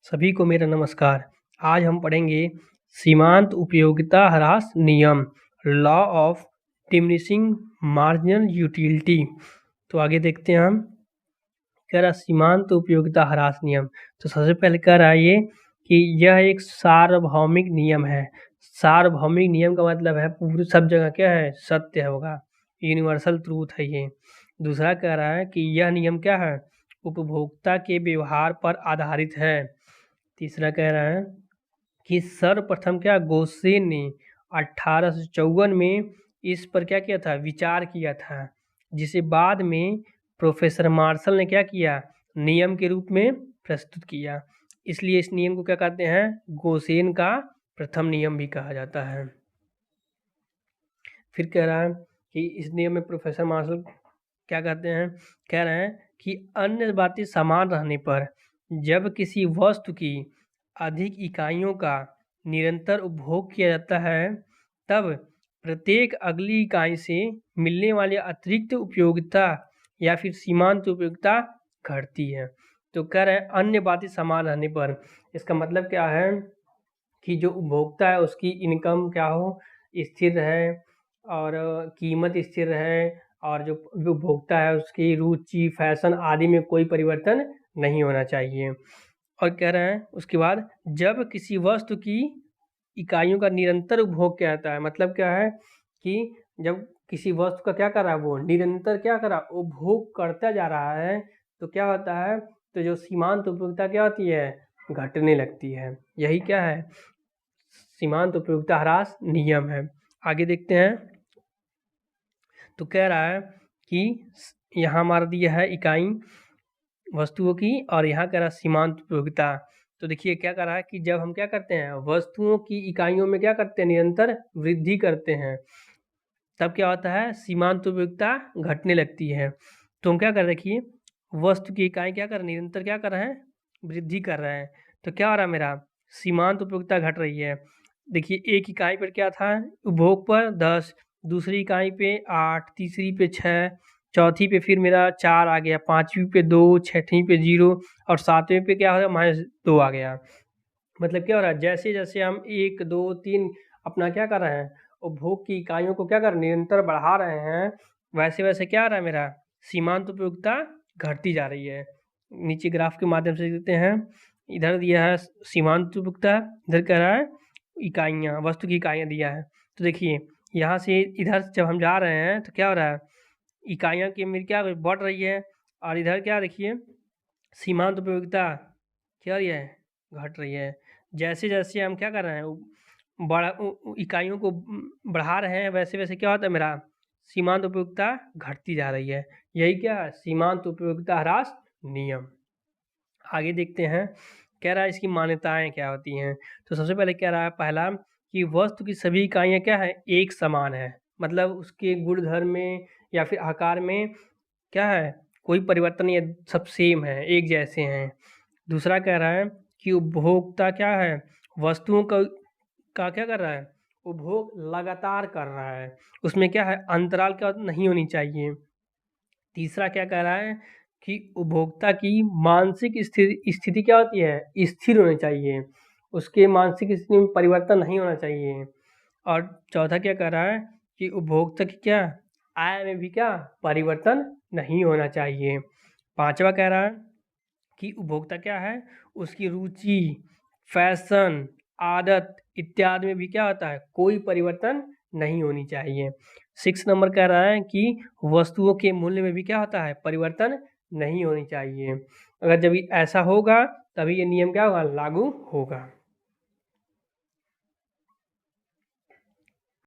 सभी को मेरा नमस्कार। आज हम पढ़ेंगे सीमांत उपयोगिता ह्रास नियम, law of diminishing marginal utility. तो आगे देखते हैं हम। कह रहा सीमांत उपयोगिता ह्रास नियम। तो सबसे पहले कह रहा है ये कि यह एक सार्वभौमिक नियम है। सार्वभौमिक नियम का मतलब है पूरी सब जगह क्या है, सत्य होगा, यूनिवर्सल ट्रूथ है ये। दूसरा कह रहा है कि यह नियम क्या है, उपभोक्ता के व्यवहार पर आधारित है। तीसरा कह रहा है कि सर्वप्रथम क्या गोसेन ने 1854 में इस पर क्या किया था, विचार किया था, जिसे बाद में प्रोफेसर मार्शल ने क्या किया, नियम के रूप में प्रस्तुत किया। इसलिए इस नियम को क्या कहते हैं, गोसेन का प्रथम नियम भी कहा जाता है। फिर कह रहा है कि इस नियम में प्रोफेसर मार्शल क्या कहते हैं, कह रहे हैं कि अन्य बातें समान रहने पर जब किसी वस्तु की अधिक इकाइयों का निरंतर उपभोग किया जाता है, तब प्रत्येक अगली इकाई से मिलने वाली अतिरिक्त उपयोगिता या फिर सीमांत उपयोगिता घटती है। तो कह रहे हैं अन्य बातें समान रहने पर, इसका मतलब क्या है कि जो उपभोक्ता है उसकी इनकम क्या हो, स्थिर रहे और कीमत स्थिर रहे, और जो उपभोक्ता है उसकी रुचि, फैशन आदि में कोई परिवर्तन नहीं होना चाहिए। और कह रहे हैं उसके बाद जब किसी वस्तु की इकाइयों का निरंतर उपभोग किया जाता है, मतलब क्या है कि जब किसी वस्तु का क्या कर रहा है, वो निरंतर क्या कर रहा है, उपभोग करता जा रहा है, तो क्या होता है, तो जो सीमांत उपयोगिता क्या होती है, घटने लगती है। यही क्या है, सीमांत उपयोगिता ह्रास नियम है। आगे देखते हैं। तो कह रहा है कि यहाँ हमारा दिया है इकाई वस्तुओं की, और यहाँ कह रहा है सीमांत उपयोगिता। तो देखिए क्या कर रहा है कि जब हम क्या करते हैं, वस्तुओं की इकाइयों में क्या करते हैं, निरंतर वृद्धि करते हैं, तब क्या होता है, सीमांत उपयोगिता घटने लगती है। तो हम क्या कर, देखिए वस्तु की इकाई क्या कर, निरंतर क्या कर रहे हैं, वृद्धि कर रहे हैं। तो क्या हो रहा है, मेरा सीमांत उपयोगिता घट रही है। देखिए एक इकाई पर क्या था, उपभोग पर 10, दूसरी इकाई पे 8, तीसरी पे 6, चौथी पे फिर मेरा 4 आ गया, पाँचवीं पे 2, छठवीं पे 0, और सातवें पे क्या हो गया, -2 आ गया। मतलब क्या हो रहा है, जैसे जैसे हम 1, 2, 3 अपना क्या कर रहे हैं, उपभोग की इकाइयों को क्या कर रहे हैं, निरंतर बढ़ा रहे हैं, वैसे वैसे क्या आ रहा है, मेरा सीमांत उपयोगिता घटती जा रही है। नीचे ग्राफ के माध्यम से देखते हैं। इधर दिया है सीमांत उपयोगिता, इधर कह रहा है इकाइयाँ, वस्तु की इकाइयाँ दिया है। तो देखिए यहाँ से इधर जब हम जा रहे हैं तो क्या हो रहा है, इकाइयाँ की मेरी क्या बढ़ रही है, और इधर क्या देखिए सीमांत उपयोगिता क्या हो रही है, घट रही है। जैसे जैसे हम क्या कर रहे हैं, इकाइयों को बढ़ा रहे हैं, वैसे वैसे क्या होता है, मेरा सीमांत उपयोगिता घटती जा रही है। यही क्या है, सीमांत उपयोगिता ह्रास नियम। आगे देखते हैं। कह रहा है इसकी मान्यताएं क्या होती हैं। तो सबसे पहले कह रहा है पहला कि वस्तु की सभी इकाइयाँ क्या है, एक समान है, मतलब उसके गुणधर्म में या फिर आकार में क्या है, कोई परिवर्तन नहीं है, सब सेम है, एक जैसे हैं। दूसरा कह रहा है कि उपभोक्ता क्या है, वस्तुओं का क्या कर रहा है, उपभोग लगातार कर रहा है, उसमें क्या है, अंतराल क्या नहीं होनी चाहिए। तीसरा क्या कह रहा है कि उपभोक्ता की मानसिक स्थिति क्या होती है, स्थिर होनी चाहिए, उसके मानसिक स्थिति में परिवर्तन नहीं होना चाहिए। और चौथा क्या कह रहा है कि उपभोक्ता की क्या, आय में भी क्या परिवर्तन नहीं होना चाहिए। पांचवा कह रहा है कि उपभोक्ता क्या है, उसकी रुचि, फैशन, आदत इत्यादि में भी क्या होता है, कोई परिवर्तन नहीं होनी चाहिए। 6 नंबर कह रहा है कि वस्तुओं के मूल्य में भी क्या होता है, परिवर्तन नहीं होनी चाहिए। अगर जब ऐसा होगा तभी ये नियम क्या होगा, लागू होगा।